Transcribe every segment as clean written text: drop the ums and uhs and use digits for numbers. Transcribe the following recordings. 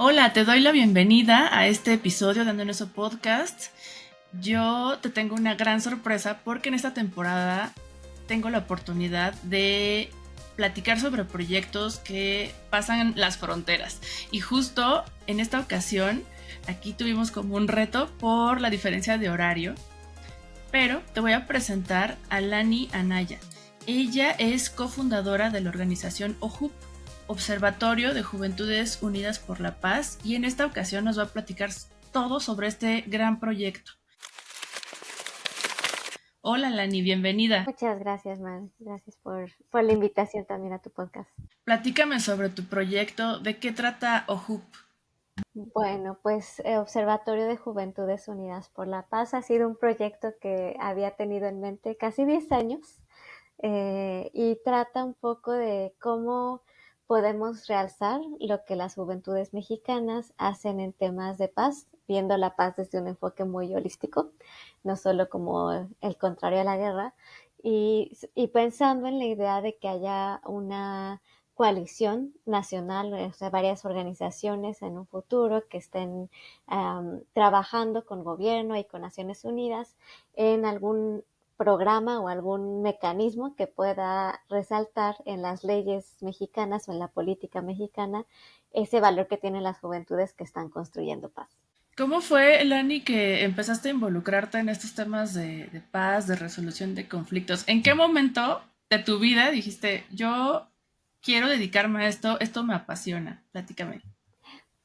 Hola, te doy la bienvenida a este episodio de nuestro podcast. Yo te tengo una gran sorpresa porque en esta temporada tengo la oportunidad de platicar sobre proyectos que pasan las fronteras. Y justo en esta ocasión, aquí tuvimos como un reto por la diferencia de horario, pero te voy a presentar a Lani Anaya. Ella es cofundadora de la organización OJUP, Observatorio de Juventudes Unidas por la Paz, y en esta ocasión nos va a platicar todo sobre este gran proyecto. Hola Lani, bienvenida. Muchas gracias, Mar. Gracias por la invitación también a tu podcast. Platícame sobre tu proyecto, ¿de qué trata OJUP? Bueno, pues Observatorio de Juventudes Unidas por la Paz ha sido un proyecto que había tenido en mente casi 10 años y trata un poco de cómo podemos realzar lo que las juventudes mexicanas hacen en temas de paz, viendo la paz desde un enfoque muy holístico, no solo como el contrario a la guerra, y pensando en la idea de que haya una coalición nacional, o sea, varias organizaciones en un futuro que estén trabajando con gobierno y con Naciones Unidas en algún programa o algún mecanismo que pueda resaltar en las leyes mexicanas o en la política mexicana ese valor que tienen las juventudes que están construyendo paz. ¿Cómo fue, Lani, que empezaste a involucrarte en estos temas de paz, de resolución de conflictos? ¿En qué momento de tu vida dijiste, yo quiero dedicarme a esto me apasiona? Platícame.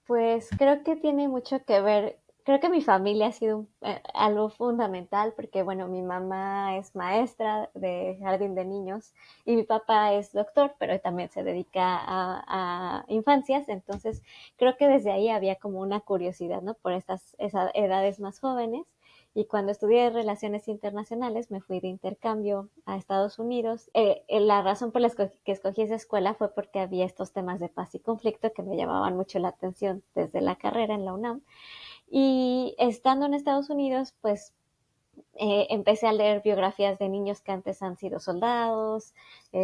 Pues creo que tiene mucho que ver, creo que mi familia ha sido algo fundamental porque, bueno, mi mamá es maestra de jardín de niños y mi papá es doctor, pero también se dedica a infancias, entonces creo que desde ahí había como una curiosidad, ¿no? Por esas edades más jóvenes. Y cuando estudié Relaciones Internacionales me fui de intercambio a Estados Unidos. La razón por la que escogí esa escuela fue porque había estos temas de paz y conflicto que me llamaban mucho la atención desde la carrera en la UNAM. Y estando en Estados Unidos, pues empecé a leer biografías de niños que antes han sido soldados,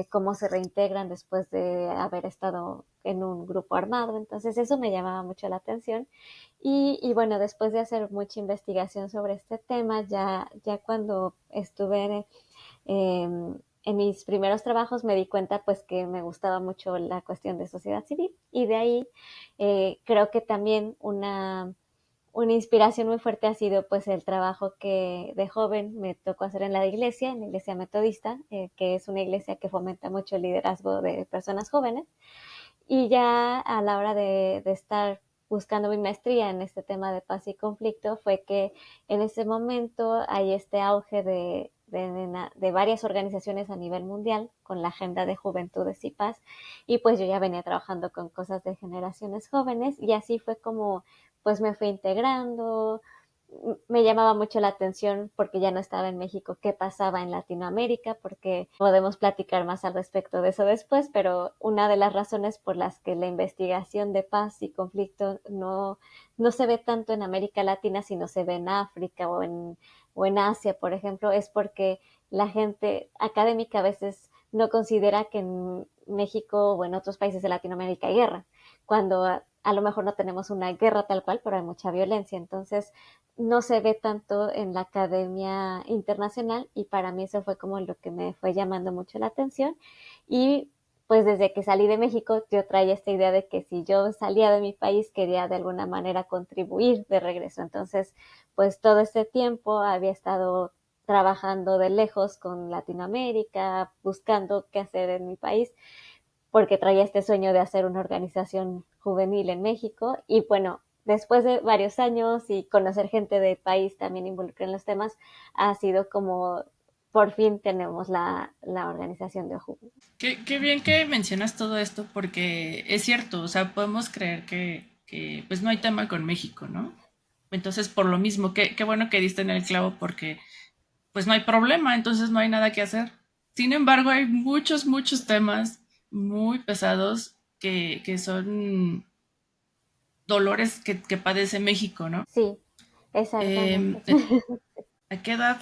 cómo se reintegran después de haber estado en un grupo armado. Entonces eso me llamaba mucho la atención. Y bueno, después de hacer mucha investigación sobre este tema, ya cuando estuve en mis primeros trabajos me di cuenta pues que me gustaba mucho la cuestión de sociedad civil y de ahí creo que también una inspiración muy fuerte ha sido pues el trabajo que de joven me tocó hacer en la iglesia metodista, que es una iglesia que fomenta mucho el liderazgo de personas jóvenes. Y ya a la hora de estar buscando mi maestría en este tema de paz y conflicto fue que en ese momento hay este auge de varias organizaciones a nivel mundial con la agenda de juventudes y paz y pues yo ya venía trabajando con cosas de generaciones jóvenes y así fue como pues me fui integrando. Me llamaba mucho la atención porque ya no estaba en México qué pasaba en Latinoamérica, porque podemos platicar más al respecto de eso después, pero una de las razones por las que la investigación de paz y conflicto no se ve tanto en América Latina, sino se ve en África o en Asia, por ejemplo, es porque la gente académica a veces no considera que en México o en otros países de Latinoamérica hay guerra, cuando a lo mejor no tenemos una guerra tal cual, pero hay mucha violencia. Entonces, no se ve tanto en la academia internacional y para mí eso fue como lo que me fue llamando mucho la atención y pues desde que salí de México yo traía esta idea de que si yo salía de mi país quería de alguna manera contribuir de regreso. Entonces, pues todo este tiempo había estado trabajando de lejos con Latinoamérica, buscando qué hacer en mi país, porque traía este sueño de hacer una organización juvenil en México y bueno, después de varios años y conocer gente del país también involucrada en los temas, ha sido como por fin tenemos la organización de OJU. Qué bien que mencionas todo esto porque es cierto, o sea, podemos creer que pues no hay tema con México, ¿no? Entonces, por lo mismo, qué bueno que diste en el clavo porque pues no hay problema, entonces no hay nada que hacer. Sin embargo, hay muchos temas muy pesados que son dolores que padece México, ¿no? Sí, Eh, exactamente. ¿A qué edad,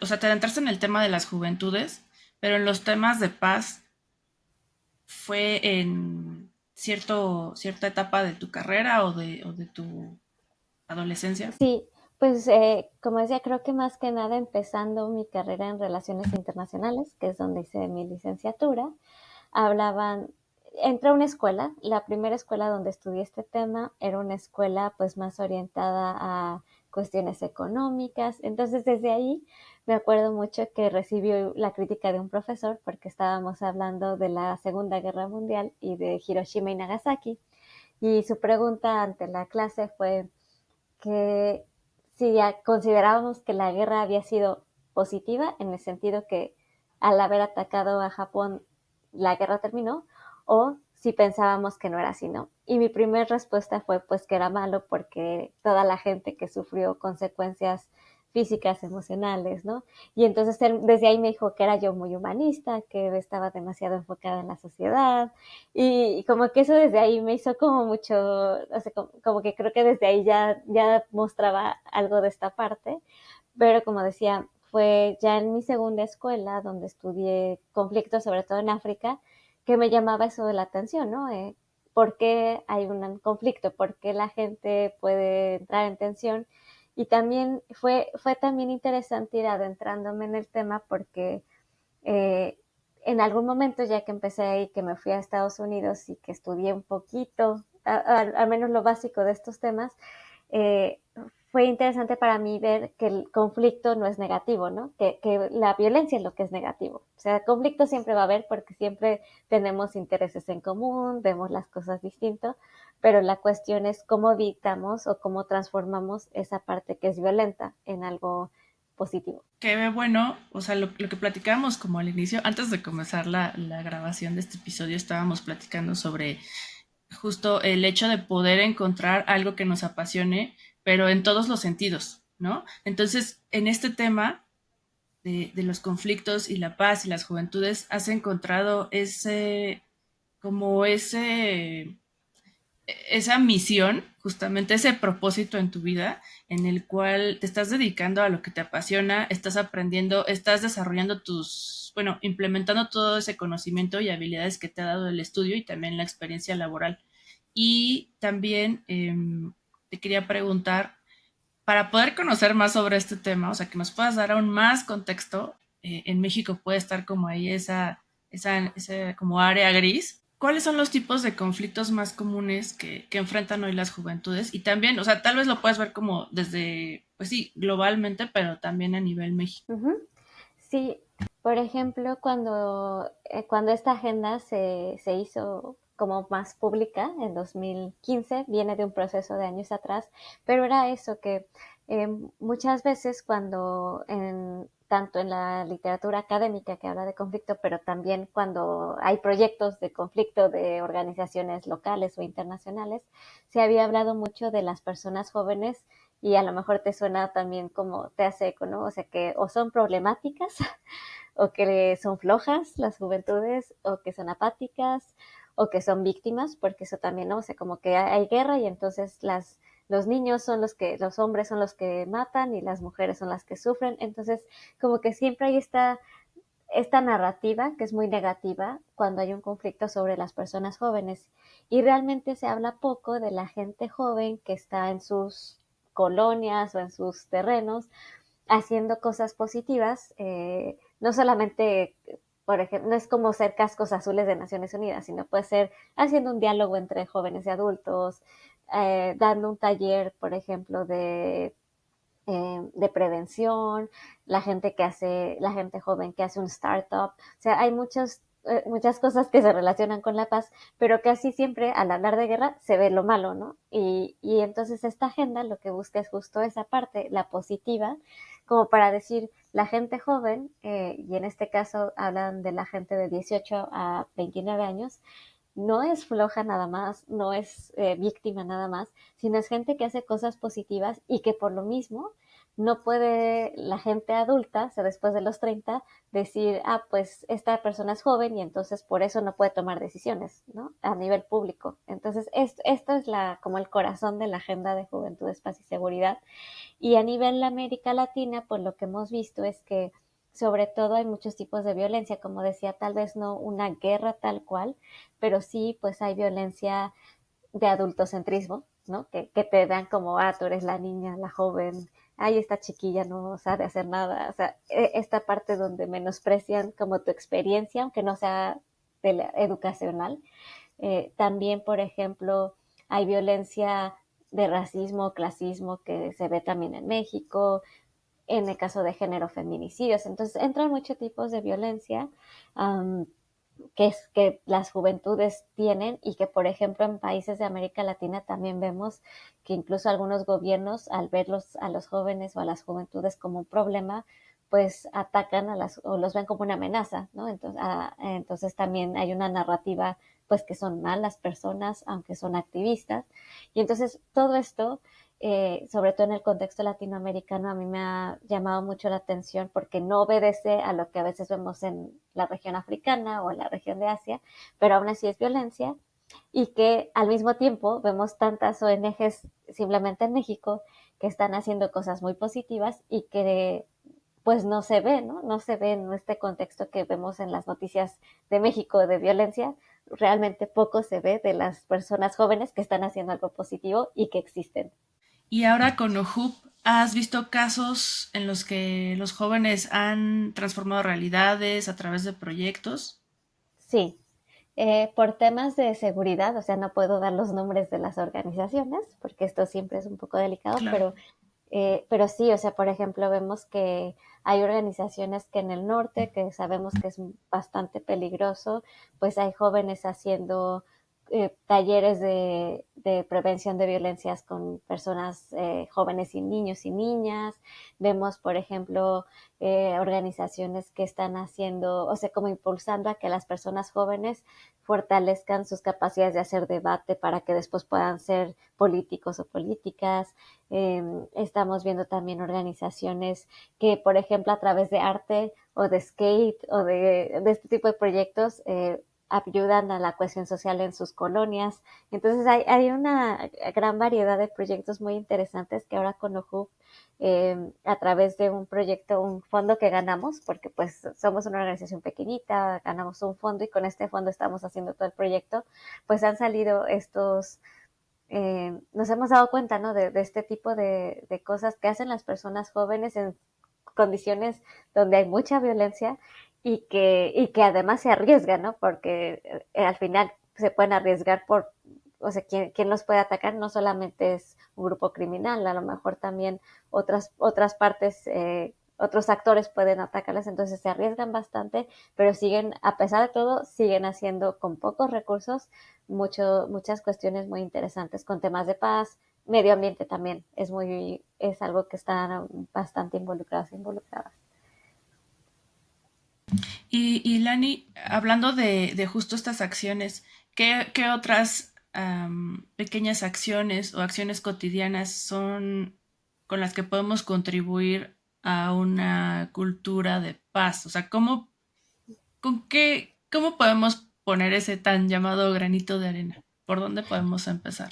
o sea, te adentraste en el tema de las juventudes, pero en los temas de paz fue en cierta etapa de tu carrera o de tu adolescencia. Sí, pues como decía, creo que más que nada empezando mi carrera en Relaciones Internacionales, que es donde hice mi licenciatura, hablaban, entré a una escuela, la primera escuela donde estudié este tema era una escuela pues más orientada a cuestiones económicas, entonces desde ahí me acuerdo mucho que recibí la crítica de un profesor porque estábamos hablando de la Segunda Guerra Mundial y de Hiroshima y Nagasaki, y su pregunta ante la clase fue que si ya considerábamos que la guerra había sido positiva, en el sentido que al haber atacado a Japón la guerra terminó, o si pensábamos que no era así, ¿no? Y mi primera respuesta fue pues que era malo porque toda la gente que sufrió consecuencias físicas, emocionales, ¿no? Y entonces él desde ahí me dijo que era yo muy humanista, que estaba demasiado enfocada en la sociedad, y como que eso desde ahí me hizo como mucho, o sea, como que creo que desde ahí ya mostraba algo de esta parte, pero como decía, fue ya en mi segunda escuela donde estudié conflictos, sobre todo en África, que me llamaba eso de la atención, ¿no? ¿Por qué hay un conflicto? ¿Por qué la gente puede entrar en tensión? Y también fue también interesante ir adentrándome en el tema porque eh, en algún momento, ya que empecé ahí, que me fui a Estados Unidos y que estudié un poquito, al menos lo básico de estos temas, eh, fue interesante para mí ver que el conflicto no es negativo, ¿no? Que la violencia es lo que es negativo. O sea, conflicto siempre va a haber porque siempre tenemos intereses en común, vemos las cosas distinto, pero la cuestión es cómo evitamos o cómo transformamos esa parte que es violenta en algo positivo. Qué bueno, o sea, lo que platicábamos como al inicio, antes de comenzar la grabación de este episodio, estábamos platicando sobre justo el hecho de poder encontrar algo que nos apasione, pero en todos los sentidos, ¿no? Entonces, en este tema de los conflictos y la paz y las juventudes, has encontrado como esa misión, justamente ese propósito en tu vida, en el cual te estás dedicando a lo que te apasiona, estás aprendiendo, estás desarrollando bueno, implementando todo ese conocimiento y habilidades que te ha dado el estudio y también la experiencia laboral. Y también te quería preguntar, para poder conocer más sobre este tema, o sea, que nos puedas dar aún más contexto, en México puede estar como ahí esa como área gris. ¿Cuáles son los tipos de conflictos más comunes que enfrentan hoy las juventudes? Y también, o sea, tal vez lo puedas ver como desde, pues sí, globalmente, pero también a nivel México. Ujú. Sí, por ejemplo, cuando esta agenda se hizo como más pública en 2015, viene de un proceso de años atrás, pero era eso que muchas veces tanto en la literatura académica que habla de conflicto, pero también cuando hay proyectos de conflicto de organizaciones locales o internacionales, se había hablado mucho de las personas jóvenes, y a lo mejor te suena también como te hace eco, ¿no? O sea, que o son problemáticas o que son flojas las juventudes, o que son apáticas, o que son víctimas, porque eso también, ¿no? O sea, como que hay guerra y entonces los niños son los hombres son los que matan y las mujeres son las que sufren. Entonces, como que siempre hay esta narrativa que es muy negativa cuando hay un conflicto sobre las personas jóvenes. Y realmente se habla poco de la gente joven que está en sus colonias o en sus terrenos haciendo cosas positivas, no solamente, por ejemplo, no es como ser cascos azules de Naciones Unidas, sino puede ser haciendo un diálogo entre jóvenes y adultos, dando un taller, por ejemplo, de prevención, la gente joven que hace un startup. O sea, hay muchas cosas que se relacionan con la paz, pero casi siempre al hablar de guerra se ve lo malo, ¿no? Y entonces esta agenda lo que busca es justo esa parte, la positiva, como para decir, la gente joven, y en este caso hablan de la gente de 18 a 29 años, no es floja nada más, no es víctima nada más, sino es gente que hace cosas positivas y que por lo mismo no puede la gente adulta, o sea, después de los 30, decir, pues esta persona es joven y entonces por eso no puede tomar decisiones, ¿no? A nivel público. Entonces, esto es como el corazón de la agenda de juventud, paz y seguridad. Y a nivel América Latina, pues lo que hemos visto es que sobre todo hay muchos tipos de violencia, como decía, tal vez no una guerra tal cual, pero sí, pues hay violencia de adultocentrismo, ¿no? Que te dan como, tú eres la niña, la joven, ay, esta chiquilla no sabe hacer nada. O sea, esta parte donde menosprecian como tu experiencia, aunque no sea educacional. También, por ejemplo, hay violencia de racismo, clasismo que se ve también en México, en el caso de género, feminicidios. Entonces, entran muchos tipos de violencia. Um, que las juventudes tienen y que, por ejemplo, en países de América Latina también vemos que incluso algunos gobiernos, al verlos a los jóvenes o a las juventudes como un problema, pues atacan o los ven como una amenaza, ¿no? Entonces también hay una narrativa, pues que son malas personas, aunque son activistas. Y entonces todo esto, sobre todo en el contexto latinoamericano, a mí me ha llamado mucho la atención porque no obedece a lo que a veces vemos en la región africana o en la región de Asia, pero aún así es violencia y que al mismo tiempo vemos tantas ONGs simplemente en México que están haciendo cosas muy positivas y que pues no se ve, ¿no? No se ve en este contexto que vemos en las noticias de México de violencia. Realmente poco se ve de las personas jóvenes que están haciendo algo positivo y que existen. Y ahora con OHUB, ¿has visto casos en los que los jóvenes han transformado realidades a través de proyectos? Sí, por temas de seguridad, o sea, no puedo dar los nombres de las organizaciones, porque esto siempre es un poco delicado, Claro. pero sí, o sea, por ejemplo, vemos que hay organizaciones que en el norte, que sabemos que es bastante peligroso, pues hay jóvenes haciendo talleres de prevención de violencias con personas jóvenes y niños y niñas. Vemos, por ejemplo, organizaciones que están haciendo, o sea, como impulsando a que las personas jóvenes fortalezcan sus capacidades de hacer debate para que después puedan ser políticos o políticas. Estamos viendo también organizaciones que, por ejemplo, a través de arte o de skate o de este tipo de proyectos, ayudan a la cohesión social en sus colonias. Entonces hay una gran variedad de proyectos muy interesantes que ahora con OJUP, a través de un proyecto, un fondo que ganamos, porque pues somos una organización pequeñita, ganamos un fondo y con este fondo estamos haciendo todo el proyecto, pues han salido nos hemos dado cuenta, ¿no? De este tipo de cosas que hacen las personas jóvenes en condiciones donde hay mucha violencia y que además se arriesgan, ¿no? Porque al final se pueden arriesgar o sea, ¿quién los puede atacar? No solamente es un grupo criminal, a lo mejor también otras partes, otros actores pueden atacarles, entonces se arriesgan bastante, pero siguen, a pesar de todo, siguen haciendo con pocos recursos muchas cuestiones muy interesantes con temas de paz, medio ambiente también es algo que están bastante involucradas. Y Lani, hablando de justo estas acciones, ¿qué otras pequeñas acciones o acciones cotidianas son con las que podemos contribuir a una cultura de paz? O sea, cómo podemos poner ese tan llamado granito de arena? ¿Por dónde podemos empezar?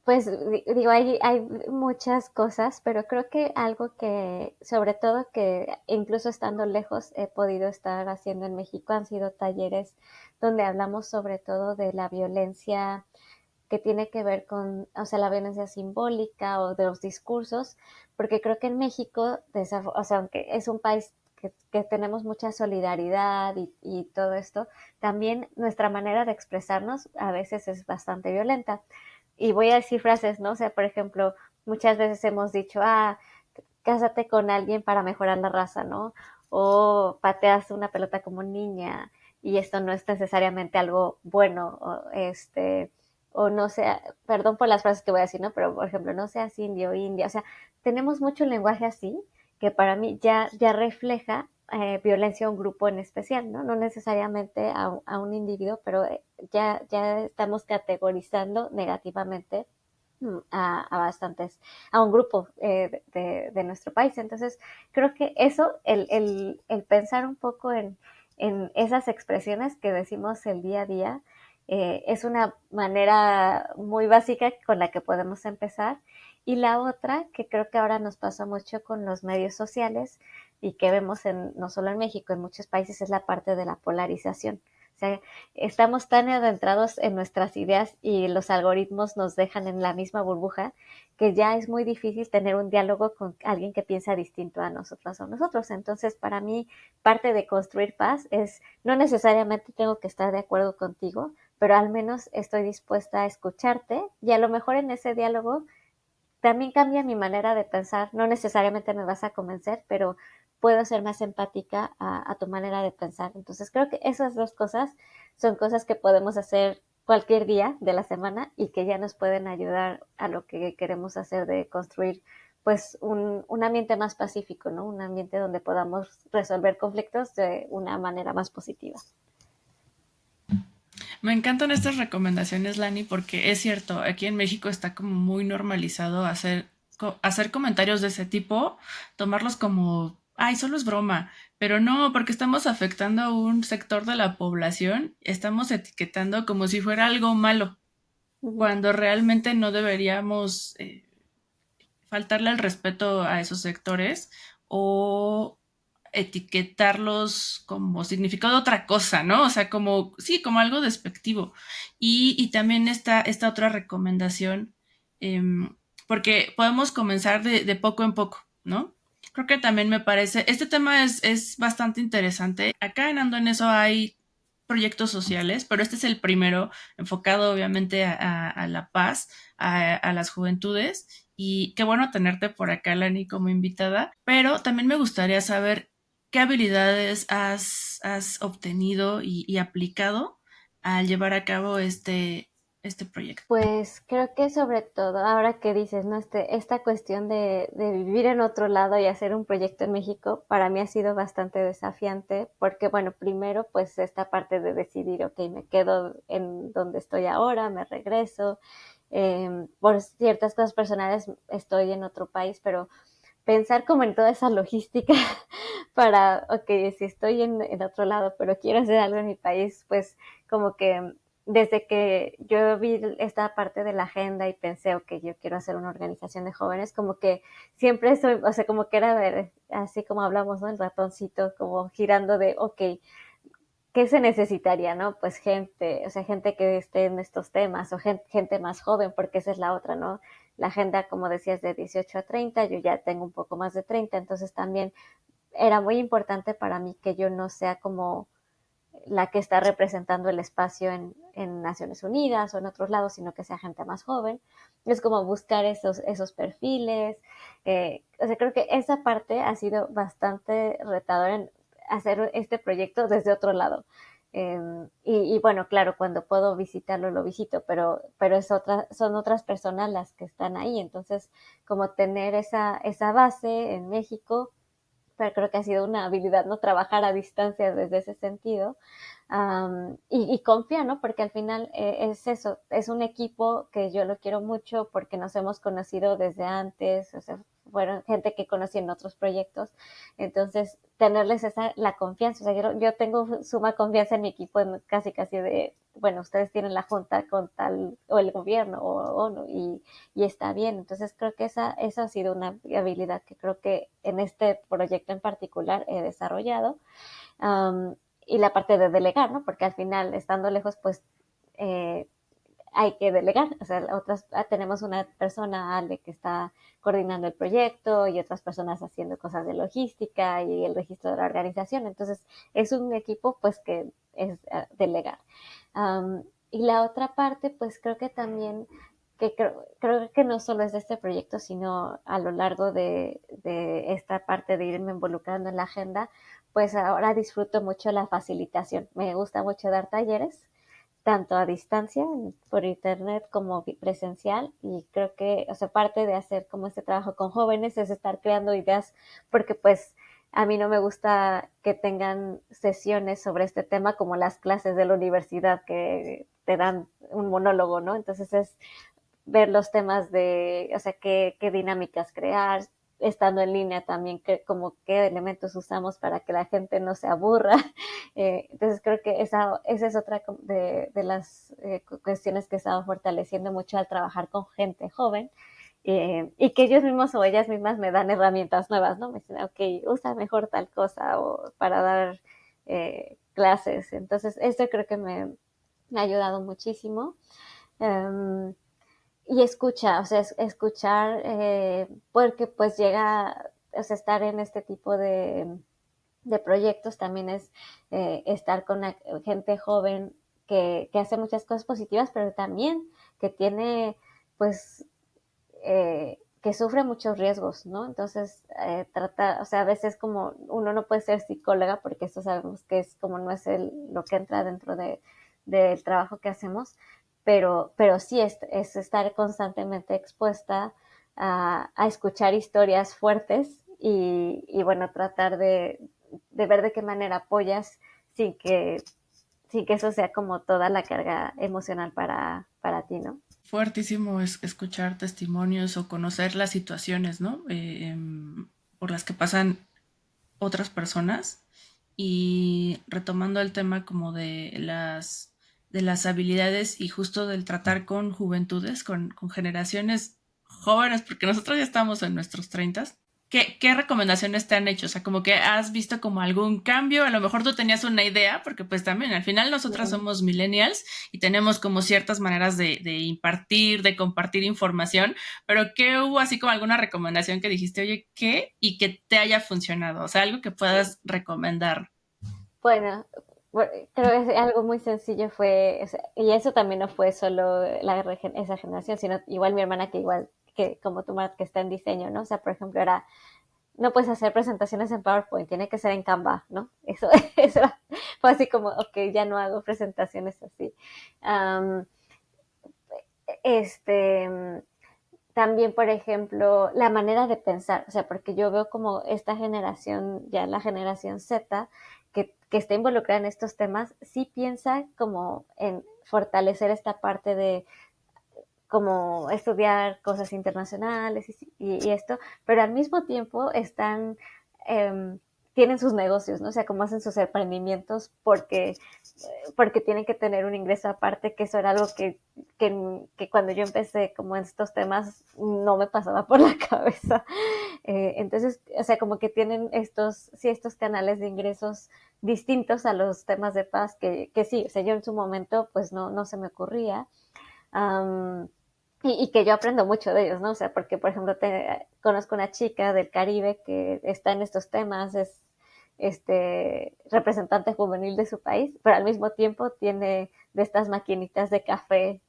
Pues digo, hay muchas cosas, pero creo que algo que, sobre todo que incluso estando lejos he podido estar haciendo en México han sido talleres donde hablamos sobre todo de la violencia que tiene que ver con, o sea, la violencia simbólica o de los discursos, porque creo que en México, o sea, aunque es un país que tenemos mucha solidaridad y todo esto, también nuestra manera de expresarnos a veces es bastante violenta. Y voy a decir frases, ¿no? O sea, por ejemplo, muchas veces hemos dicho, cásate con alguien para mejorar la raza, ¿no? O pateas una pelota como niña y esto no es necesariamente algo bueno, o no sea, perdón por las frases que voy a decir, ¿no? Pero por ejemplo, no seas indio, india, o sea, tenemos mucho lenguaje así que para mí ya refleja violencia a un grupo en especial, ¿no? No necesariamente a un individuo, pero ya estamos categorizando negativamente a bastantes, a un grupo de nuestro país. Entonces, creo que eso, el pensar un poco en esas expresiones que decimos el día a día, es una manera muy básica con la que podemos empezar. Y la otra, que creo que ahora nos pasa mucho con los medios sociales, y que vemos no solo en México, en muchos países, es la parte de la polarización. O sea, estamos tan adentrados en nuestras ideas y los algoritmos nos dejan en la misma burbuja que ya es muy difícil tener un diálogo con alguien que piensa distinto a nosotros o nosotros. Entonces, para mí, parte de construir paz es no necesariamente tengo que estar de acuerdo contigo, pero al menos estoy dispuesta a escucharte y a lo mejor en ese diálogo también cambia mi manera de pensar. No necesariamente me vas a convencer, pero puedo ser más empática a tu manera de pensar. Entonces creo que esas dos cosas son cosas que podemos hacer cualquier día de la semana y que ya nos pueden ayudar a lo que queremos hacer de construir pues un ambiente más pacífico, ¿no? Un ambiente donde podamos resolver conflictos de una manera más positiva. Me encantan estas recomendaciones, Lani, porque es cierto, aquí en México está como muy normalizado hacer comentarios de ese tipo, tomarlos como, ay, solo es broma, pero no, porque estamos afectando a un sector de la población, estamos etiquetando como si fuera algo malo, Ujú. cuando realmente no deberíamos faltarle el respeto a esos sectores o etiquetarlos como significado otra cosa, ¿no? O sea, como, sí, como algo despectivo. Y también esta otra recomendación, eh, porque podemos comenzar de poco en poco, ¿no? Creo que también me parece, este tema es bastante interesante. Acá en Ando en eso hay proyectos sociales, pero este es el primero enfocado obviamente a la paz, a las juventudes. Y qué bueno tenerte por acá, Lani, como invitada. Pero también me gustaría saber qué habilidades has obtenido y aplicado al llevar a cabo este proyecto. Pues creo que sobre todo, ahora que dices, ¿no? Esta cuestión de vivir en otro lado y hacer un proyecto en México, para mí ha sido bastante desafiante, porque bueno, primero pues esta parte de decidir, ok, me quedo en donde estoy ahora, me regreso, por ciertas cosas personales estoy en otro país, pero pensar como en toda esa logística para, ok, si estoy en otro lado, pero quiero hacer algo en mi país, pues como que desde que yo vi esta parte de la agenda y pensé, ok, yo quiero hacer una organización de jóvenes, como que siempre soy, o sea, como que era ver, así como hablamos, ¿no? El ratoncito como girando de, ok, ¿qué se necesitaría, no? Pues gente, o sea, gente que esté en estos temas o gente más joven, porque esa es la otra, ¿no? La agenda, como decías, de 18 a 30, yo ya tengo un poco más de 30, entonces también era muy importante para mí que yo no sea como la que está representando el espacio en Naciones Unidas o en otros lados, sino que sea gente más joven. Es como buscar esos perfiles. O sea, creo que esa parte ha sido bastante retadora en hacer este proyecto desde otro lado. Y bueno, claro, cuando puedo visitarlo, lo visito, pero son otras personas las que están ahí. Entonces, como tener esa base en México, pero creo que ha sido una habilidad, ¿no? Trabajar a distancia desde ese sentido. Y confía, ¿no? Porque al final es eso, es un equipo que yo lo quiero mucho porque nos hemos conocido desde antes, o sea, fueron gente que conocí en otros proyectos, entonces tenerles la confianza, o sea, yo tengo suma confianza en mi equipo, casi de, bueno, ustedes tienen la junta con tal, o el gobierno, o ONU, y está bien, entonces creo que esa ha sido una habilidad que creo que en este proyecto en particular he desarrollado. Um, y la parte de delegar, ¿no? Porque al final, estando lejos, pues eh, hay que delegar. O sea, tenemos una persona, Ale, que está coordinando el proyecto y otras personas haciendo cosas de logística y el registro de la organización. Entonces, es un equipo, pues, que es delegar. Y la otra parte, pues, creo que también que creo que no solo es de este proyecto, sino a lo largo de esta parte de irme involucrando en la agenda, pues ahora disfruto mucho la facilitación. Me gusta mucho dar talleres, tanto a distancia, por internet, como presencial, y creo que, o sea, parte de hacer como este trabajo con jóvenes es estar creando ideas, porque pues a mí no me gusta que tengan sesiones sobre este tema como las clases de la universidad que te dan un monólogo, ¿no? Entonces es ver los temas de, o sea, qué dinámicas crear, estando en línea también, como qué elementos usamos para que la gente no se aburra. Entonces creo que esa es otra de las cuestiones que he estado fortaleciendo mucho al trabajar con gente joven, y que ellos mismos o ellas mismas me dan herramientas nuevas, ¿no? Me dicen, ok, usa mejor tal cosa o para dar clases. Entonces, esto creo que me ha ayudado muchísimo. Um, y escucha, o sea, escuchar, porque pues llega, o sea, estar en este tipo de proyectos también es estar con la gente joven que hace muchas cosas positivas, pero también que tiene, pues, que sufre muchos riesgos, ¿no? Entonces, trata, o sea, a veces como uno no puede ser psicóloga porque eso sabemos que es como no es lo que entra dentro del trabajo que hacemos, pero sí es estar constantemente expuesta a escuchar historias fuertes y bueno, tratar de ver de qué manera apoyas sin que, sin que eso sea como toda la carga emocional para ti, ¿no? Fuertísimo es escuchar testimonios o conocer las situaciones, ¿no? Por las que pasan otras personas. Y retomando el tema como de las habilidades y justo del tratar con juventudes, con generaciones jóvenes, porque nosotros ya estamos en nuestros treintas. ¿Qué recomendaciones te han hecho? O sea, como que has visto como algún cambio, a lo mejor tú tenías una idea, porque pues también al final nosotras somos millennials y tenemos como ciertas maneras de impartir, de compartir información, pero ¿qué hubo así como alguna recomendación que dijiste, oye, qué? Y que te haya funcionado? O sea, algo que puedas recomendar. Bueno, creo que algo muy sencillo fue, o sea, y eso también no fue solo esa generación, sino igual mi hermana que igual que como tú, Mar, que está en diseño, ¿no? O sea, por ejemplo, era, no puedes hacer presentaciones en PowerPoint, tiene que ser en Canva, ¿no? Eso, eso fue así como, ok, ya no hago presentaciones así. Um, este, también, por ejemplo, la manera de pensar, o sea, porque yo veo como esta generación, ya la generación Z, que está involucrada en estos temas, sí piensa como en fortalecer esta parte de como estudiar cosas internacionales y esto, pero al mismo tiempo están, eh, tienen sus negocios, ¿no? O sea, como hacen sus emprendimientos porque tienen que tener un ingreso aparte, que eso era algo que cuando yo empecé como en estos temas no me pasaba por la cabeza. Entonces, o sea, como que tienen sí, estos canales de ingresos distintos a los temas de paz que sí, o sea, yo en su momento pues no se me ocurría. Um, y que yo aprendo mucho de ellos, ¿no? O sea, porque, por ejemplo, conozco una chica del Caribe que está en estos temas, es representante juvenil de su país, pero al mismo tiempo tiene de estas maquinitas de café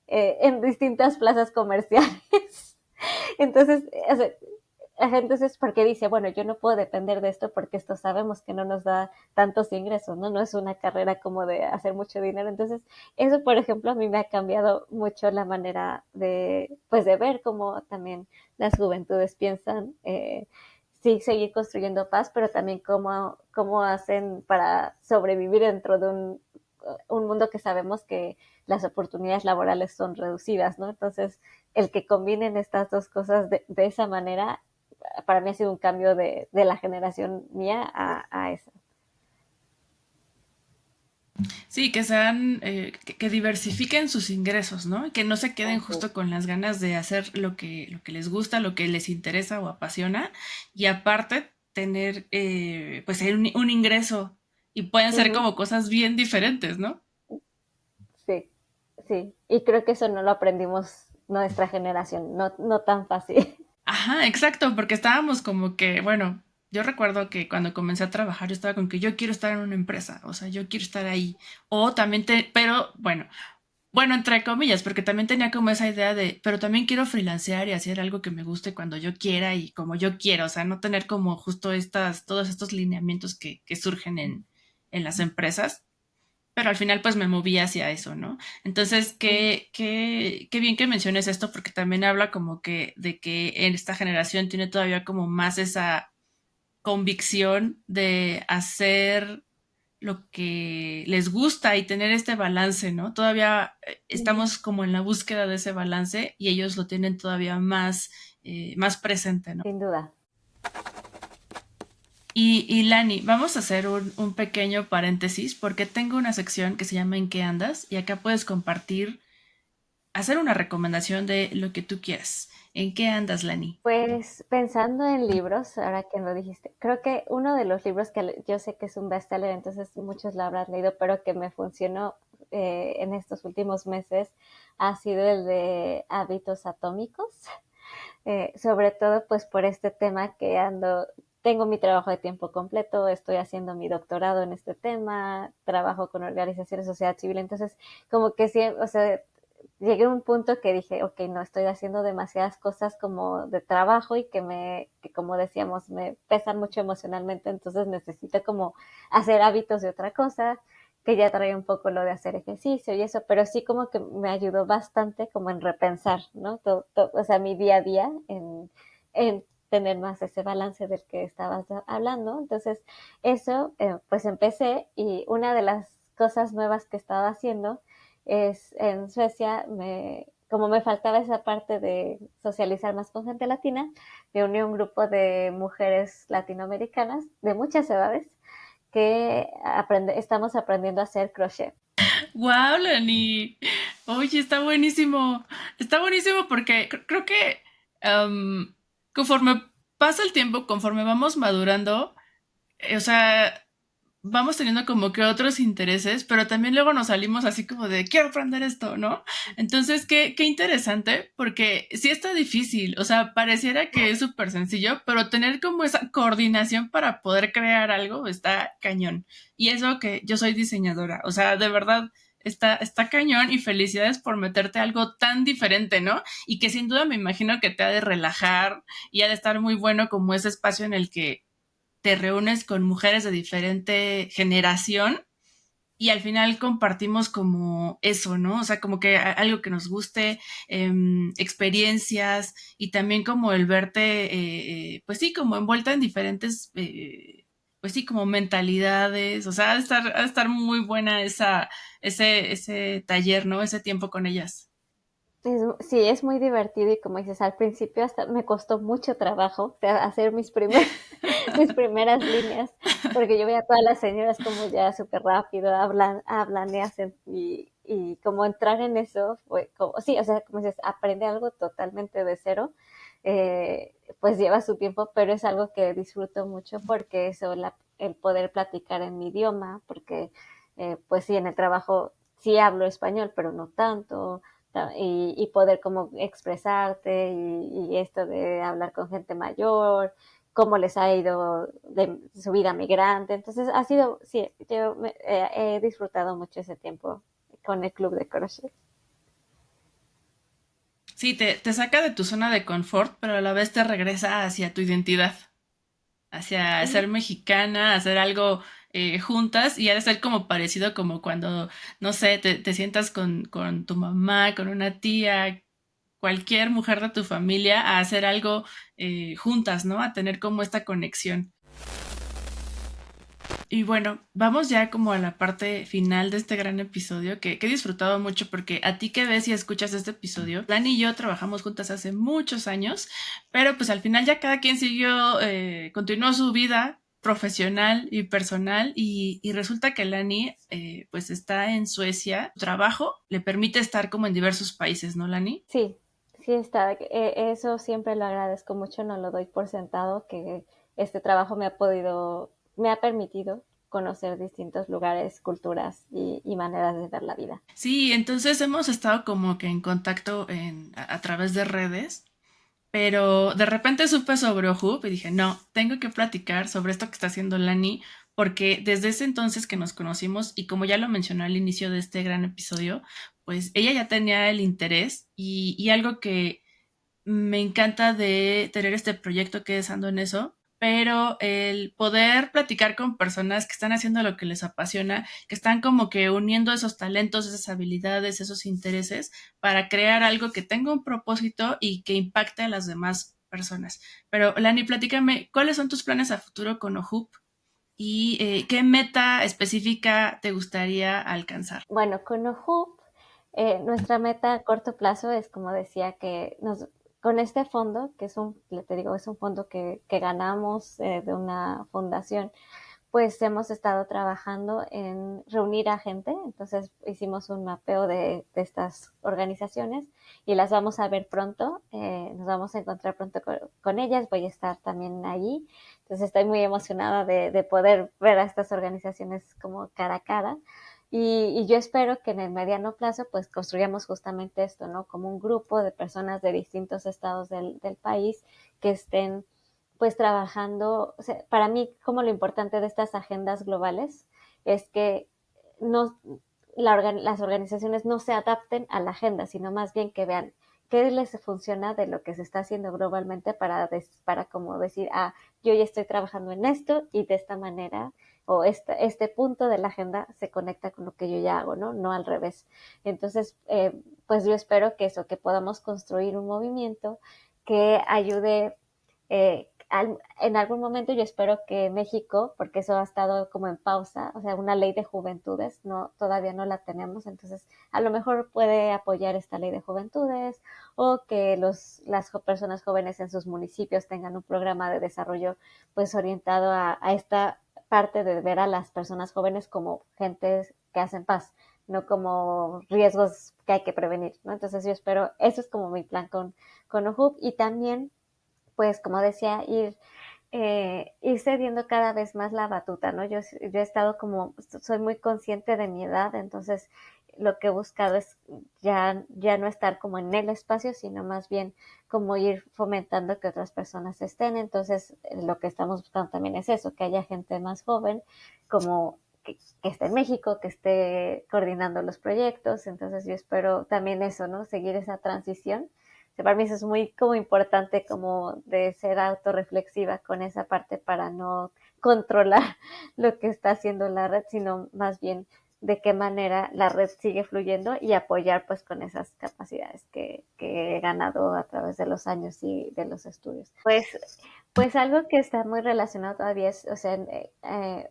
en distintas plazas comerciales. Entonces, o sea, entonces, porque dice, bueno, yo no puedo depender de esto porque esto sabemos que no nos da tantos ingresos, ¿no? No es una carrera como de hacer mucho dinero. Entonces, eso, por ejemplo, a mí me ha cambiado mucho la manera pues, de ver cómo también las juventudes piensan, sí, seguir construyendo paz, pero también cómo hacen para sobrevivir dentro de un mundo que sabemos que las oportunidades laborales son reducidas, ¿no? Entonces, el que combinen estas dos cosas de esa manera para mí ha sido un cambio de la generación mía a esa. Sí, que sean, que diversifiquen sus ingresos, ¿no? Que no se queden Así, justo con las ganas de hacer lo que les gusta, lo que les interesa o apasiona, y aparte tener, pues, un ingreso, y pueden ser uh-huh. como cosas bien diferentes, ¿no? Sí, sí. Y creo que eso no lo aprendimos nuestra generación, no tan fácil. Ajá, exacto, porque estábamos como que, bueno, yo recuerdo que cuando comencé a trabajar yo estaba con que yo quiero estar en una empresa, o sea, yo quiero estar ahí. O también pero bueno, entre comillas, porque también tenía como esa idea de, pero también quiero freelancear y hacer algo que me guste cuando yo quiera y como yo quiera, o sea, no tener como justo todos estos lineamientos que surgen en las empresas, pero al final pues me moví hacia eso, ¿no? Entonces, qué bien que menciones esto porque también habla como que de que en esta generación tiene todavía como más esa convicción de hacer lo que les gusta y tener este balance, ¿no? Todavía estamos como en la búsqueda de ese balance y ellos lo tienen todavía más, más presente, ¿no? Sin duda. Y Lani, vamos a hacer un pequeño paréntesis porque tengo una sección que se llama ¿En qué andas? Y acá puedes compartir hacer una recomendación de lo que tú quieras. ¿En qué andas, Lani? Pues pensando en libros, ahora que lo dijiste, creo que uno de los libros que yo sé que es un bestseller, entonces muchos lo habrán leído, pero que me funcionó en estos últimos meses, ha sido el de Hábitos Atómicos. Sobre todo pues por este tema que tengo mi trabajo de tiempo completo, estoy haciendo mi doctorado en este tema, trabajo con organizaciones de sociedad civil, entonces como que sí, o sea, llegué a un punto que dije, ok, no, estoy haciendo demasiadas cosas como de trabajo y que como decíamos, me pesan mucho emocionalmente, entonces necesito como hacer hábitos de otra cosa, que ya trae un poco lo de hacer ejercicio y eso, pero sí como que me ayudó bastante como en repensar, ¿no? O sea, mi día a día en tener más ese balance del que estabas hablando. Entonces, eso, pues empecé y una de las cosas nuevas que estaba haciendo es en Suecia, como me faltaba esa parte de socializar más con gente latina, me uní a un grupo de mujeres latinoamericanas de muchas edades que estamos aprendiendo a hacer crochet. ¡Wow, Lani! Oye, está buenísimo. Está buenísimo porque creo que conforme pasa el tiempo, conforme vamos madurando, o sea, vamos teniendo como que otros intereses, pero también luego nos salimos así como de quiero aprender esto, ¿no? Entonces, qué interesante, porque sí está difícil, o sea, pareciera que es súper sencillo, pero tener como esa coordinación para poder crear algo está cañón. Y eso que yo soy diseñadora, o sea, de verdad. Está cañón y felicidades por meterte a algo tan diferente, ¿no? Y que sin duda me imagino que te ha de relajar y ha de estar muy bueno como ese espacio en el que te reúnes con mujeres de diferente generación y al final compartimos como eso, ¿no? O sea, como que algo que nos guste, experiencias y también como el verte, pues sí, como envuelta en diferentes, pues sí, como mentalidades, o sea, ha de estar muy buena ese taller, ¿no? Ese tiempo con ellas. Sí, es muy divertido y como dices, al principio hasta me costó mucho trabajo, o sea, hacer mis primeras líneas, porque yo veía a todas las señoras como ya súper rápido hablan y hacen, y como entrar en eso fue como, sí, o sea, como dices, aprende algo totalmente de cero, pues lleva su tiempo, pero es algo que disfruto mucho porque eso, el poder platicar en mi idioma, porque pues sí, en el trabajo sí hablo español, pero no tanto, y poder como expresarte y esto de hablar con gente mayor, cómo les ha ido de su vida migrante. Entonces ha sido, sí, he disfrutado mucho ese tiempo con el club de crochet. Sí, te saca de tu zona de confort, pero a la vez te regresa hacia tu identidad, hacia Ujú. ser mexicana, hacer algo juntas y ha de ser como parecido como cuando, no sé, te sientas con tu mamá, con una tía, cualquier mujer de tu familia a hacer algo juntas, ¿no? A tener como esta conexión. Y bueno, vamos ya como a la parte final de este gran episodio que he disfrutado mucho porque a ti que ves y escuchas este episodio, Lani y yo trabajamos juntas hace muchos años, pero pues al final ya cada quien siguió, continuó su vida profesional y personal y resulta que Lani pues está en Suecia, su trabajo le permite estar como en diversos países, ¿no, Lani? Sí, sí está. Eso siempre lo agradezco mucho, no lo doy por sentado, que este trabajo me ha permitido conocer distintos lugares, culturas y maneras de ver la vida. Sí, entonces hemos estado como que en contacto a través de redes. Pero de repente supe sobre Ojup y dije, no, tengo que platicar sobre esto que está haciendo Lani, porque desde ese entonces que nos conocimos, y como ya lo mencionó al inicio de este gran episodio, pues ella ya tenía el interés y algo que me encanta de tener este proyecto que es Ando en eso, pero el poder platicar con personas que están haciendo lo que les apasiona, que están como que uniendo esos talentos, esas habilidades, esos intereses para crear algo que tenga un propósito y que impacte a las demás personas. Pero Lani, platícame, ¿cuáles son tus planes a futuro con Ojup y qué meta específica te gustaría alcanzar? Bueno, con OHUP, nuestra meta a corto plazo es, como decía, con este fondo, que es te digo, es un fondo que ganamos de una fundación, pues hemos estado trabajando en reunir a gente. Entonces hicimos un mapeo de estas organizaciones y las vamos a ver pronto. Nos vamos a encontrar pronto con ellas. Voy a estar también allí. Entonces estoy muy emocionada de poder ver a estas organizaciones como cara a cara. Y yo espero que en el mediano plazo pues construyamos justamente esto, ¿no? Como un grupo de personas de distintos estados del país que estén pues trabajando. O sea, para mí como lo importante de estas agendas globales es que no, las organizaciones no se adapten a la agenda, sino más bien que vean qué les funciona de lo que se está haciendo globalmente para como decir, yo ya estoy trabajando en esto y de esta manera o este punto de la agenda se conecta con lo que yo ya hago, ¿no? No al revés. Entonces, pues yo espero que eso, que podamos construir un movimiento que ayude en algún momento. Yo espero que México, porque eso ha estado como en pausa, o sea, una ley de juventudes, no, todavía no la tenemos, entonces a lo mejor puede apoyar esta ley de juventudes o que las personas jóvenes en sus municipios tengan un programa de desarrollo pues orientado a esta parte de ver a las personas jóvenes como gentes que hacen paz, no como riesgos que hay que prevenir, ¿no? Entonces yo espero, eso es como mi plan con OHUB. Y también pues como decía, ir cediendo cada vez más la batuta, ¿no? Yo he estado como, soy muy consciente de mi edad, entonces lo que he buscado es ya no estar como en el espacio, sino más bien como ir fomentando que otras personas estén. Entonces lo que estamos buscando también es eso, que haya gente más joven, como que esté en México, que esté coordinando los proyectos. Entonces yo espero también eso, ¿no? Seguir esa transición. Para mí eso es muy como importante, como de ser autorreflexiva con esa parte para no controlar lo que está haciendo la red, sino más bien de qué manera la red sigue fluyendo y apoyar pues con esas capacidades que he ganado a través de los años y de los estudios. Pues algo que está muy relacionado todavía es, o sea,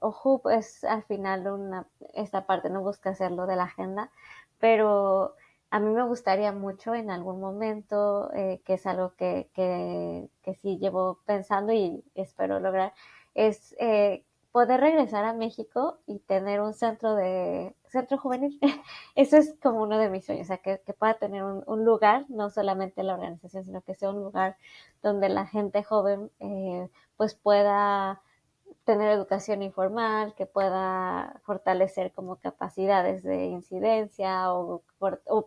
OHUB es al final esta parte, no busca hacerlo de la agenda, pero a mí me gustaría mucho en algún momento, que es algo que sí llevo pensando y espero lograr, es poder regresar a México y tener un centro juvenil. Eso es como uno de mis sueños, o sea, que pueda tener un lugar, no solamente la organización, sino que sea un lugar donde la gente joven pues pueda tener educación informal, que pueda fortalecer como capacidades de incidencia o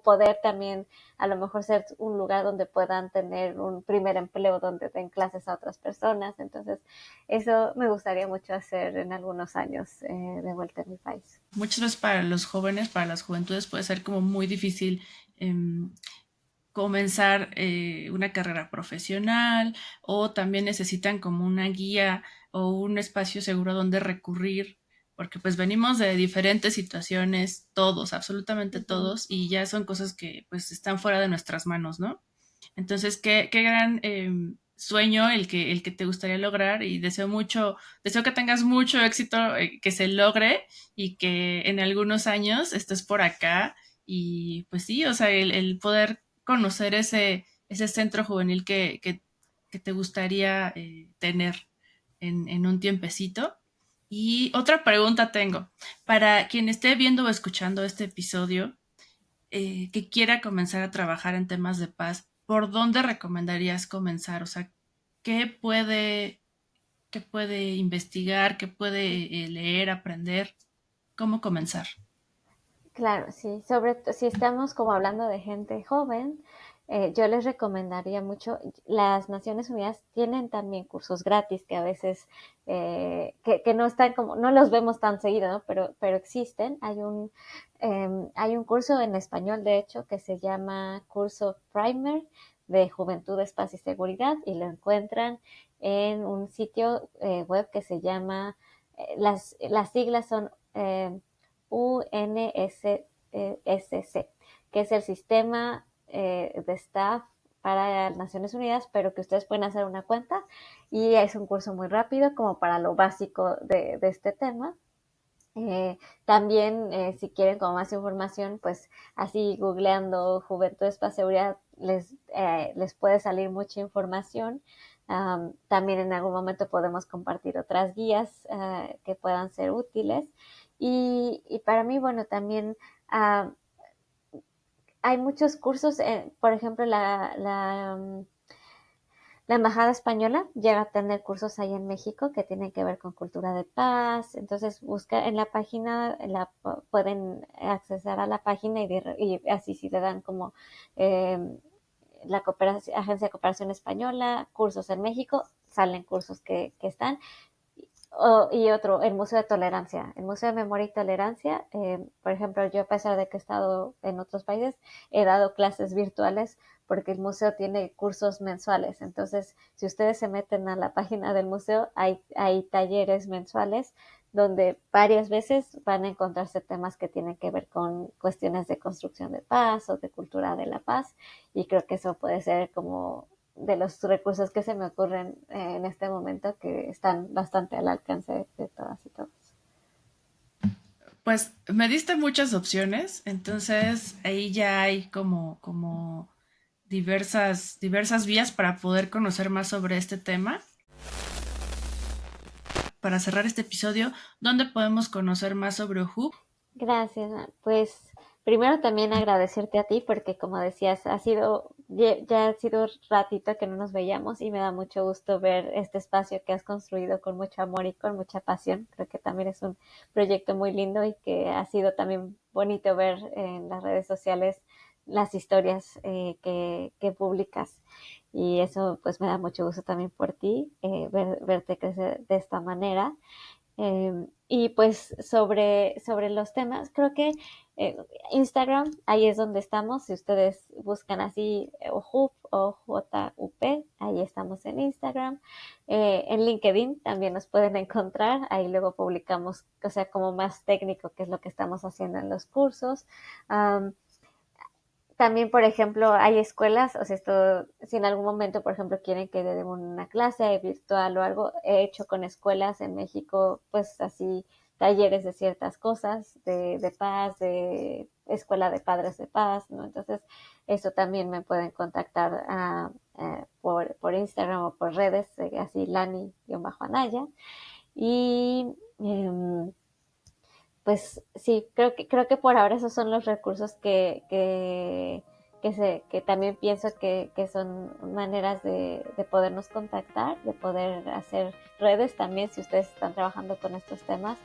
poder también a lo mejor ser un lugar donde puedan tener un primer empleo donde den clases a otras personas. Entonces, eso me gustaría mucho hacer en algunos años de vuelta en mi país. Muchas veces para los jóvenes, para las juventudes puede ser como muy difícil comenzar una carrera profesional o también necesitan como una guía o un espacio seguro donde recurrir porque pues venimos de diferentes situaciones, todos, absolutamente Uh-huh. todos, y ya son cosas que pues están fuera de nuestras manos, ¿no? Entonces, qué gran sueño el que te gustaría lograr y deseo que tengas mucho éxito, que se logre y que en algunos años estés por acá y pues sí, o sea, el poder conocer ese centro juvenil que te gustaría tener en un tiempecito. Y otra pregunta tengo, para quien esté viendo o escuchando este episodio, que quiera comenzar a trabajar en temas de paz, ¿por dónde recomendarías comenzar? O sea, ¿qué puede, qué puede investigar? ¿Qué puede leer, aprender? ¿Cómo comenzar? Claro, sí, si estamos como hablando de gente joven, yo les recomendaría mucho. Las Naciones Unidas tienen también cursos gratis que a veces que no están como, no los vemos tan seguido, ¿no? Pero existen. Hay un curso en español, de hecho, que se llama Curso Primer de Juventud, Paz y Seguridad, y lo encuentran en un sitio web que se llama, las siglas son UNSSC, que es el sistema de staff para Naciones Unidas, pero que ustedes pueden hacer una cuenta y es un curso muy rápido como para lo básico de este tema. También, si quieren como más información, pues así googleando Juventud, Paz, Seguridad les puede salir mucha información. También en algún momento podemos compartir otras guías que puedan ser útiles. Y para mí, bueno, también hay muchos cursos, por ejemplo, la Embajada Española llega a tener cursos ahí en México que tienen que ver con cultura de paz. Entonces, busca en la página, pueden acceder a la página y así si le dan como eh, la Agencia de Cooperación Española, cursos en México, salen cursos que están. Y otro, el Museo de Tolerancia, el Museo de Memoria y Tolerancia. Por ejemplo, yo a pesar de que he estado en otros países, he dado clases virtuales porque el museo tiene cursos mensuales. Entonces, si ustedes se meten a la página del museo, hay talleres mensuales donde varias veces van a encontrarse temas que tienen que ver con cuestiones de construcción de paz o de cultura de la paz. Y creo que eso puede ser como de los recursos que se me ocurren en este momento que están bastante al alcance de todas y todos. Pues me diste muchas opciones, entonces ahí ya hay como diversas vías para poder conocer más sobre este tema. Para cerrar este episodio, ¿dónde podemos conocer más sobre OHUP? Gracias. Pues primero también agradecerte a ti porque como decías, ya ha sido ratito que no nos veíamos y me da mucho gusto ver este espacio que has construido con mucho amor y con mucha pasión. Creo que también es un proyecto muy lindo y que ha sido también bonito ver en las redes sociales las historias que publicas. Y eso pues me da mucho gusto también por ti, verte crecer de esta manera. Y pues sobre los temas, creo que Instagram, ahí es donde estamos. Si ustedes buscan así OJUP o JUP, ahí estamos en Instagram. En LinkedIn también nos pueden encontrar. Ahí luego publicamos, o sea, como más técnico, qué es lo que estamos haciendo en los cursos. Um, También, por ejemplo, hay escuelas, o sea, si en algún momento, por ejemplo, quieren que den una clase virtual o algo, he hecho con escuelas en México, pues así, talleres de ciertas cosas, de paz, de escuela de padres de paz, ¿no? Entonces, eso también me pueden contactar por Instagram o por redes, así, Lani-Anaya. Y pues sí, creo que por ahora esos son los recursos que también pienso que son maneras de podernos contactar, de poder hacer redes también si ustedes están trabajando con estos temas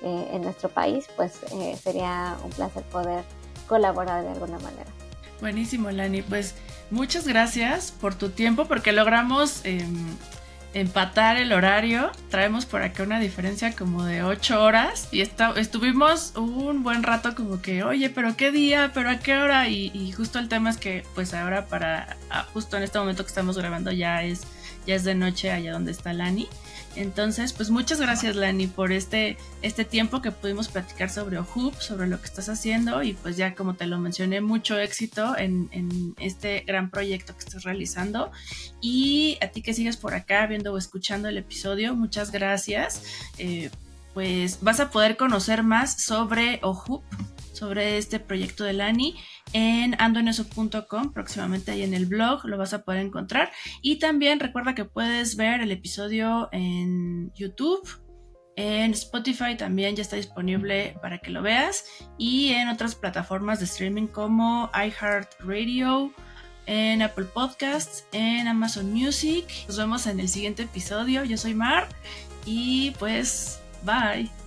en nuestro país, pues sería un placer poder colaborar de alguna manera. Buenísimo, Lani. Pues muchas gracias por tu tiempo porque logramos empatar el horario. Traemos por acá una diferencia como de 8 horas y estuvimos un buen rato como que, oye, pero qué día, pero a qué hora, y justo el tema es que pues ahora justo en este momento que estamos grabando ya es de noche allá donde está Lani. Entonces, pues muchas gracias, Lani, por este tiempo que pudimos platicar sobre OHUP, sobre lo que estás haciendo, y pues ya como te lo mencioné, mucho éxito en este gran proyecto que estás realizando. Y a ti que sigues por acá viendo o escuchando el episodio, muchas gracias. Pues vas a poder conocer más sobre OHUP, sobre este proyecto de Lani, en andoeneso.com, próximamente ahí en el blog lo vas a poder encontrar. Y también recuerda que puedes ver el episodio en YouTube, en Spotify también ya está disponible para que lo veas, y en otras plataformas de streaming como iHeartRadio, en Apple Podcasts, en Amazon Music. Nos vemos en el siguiente episodio. Yo soy Mar y pues bye.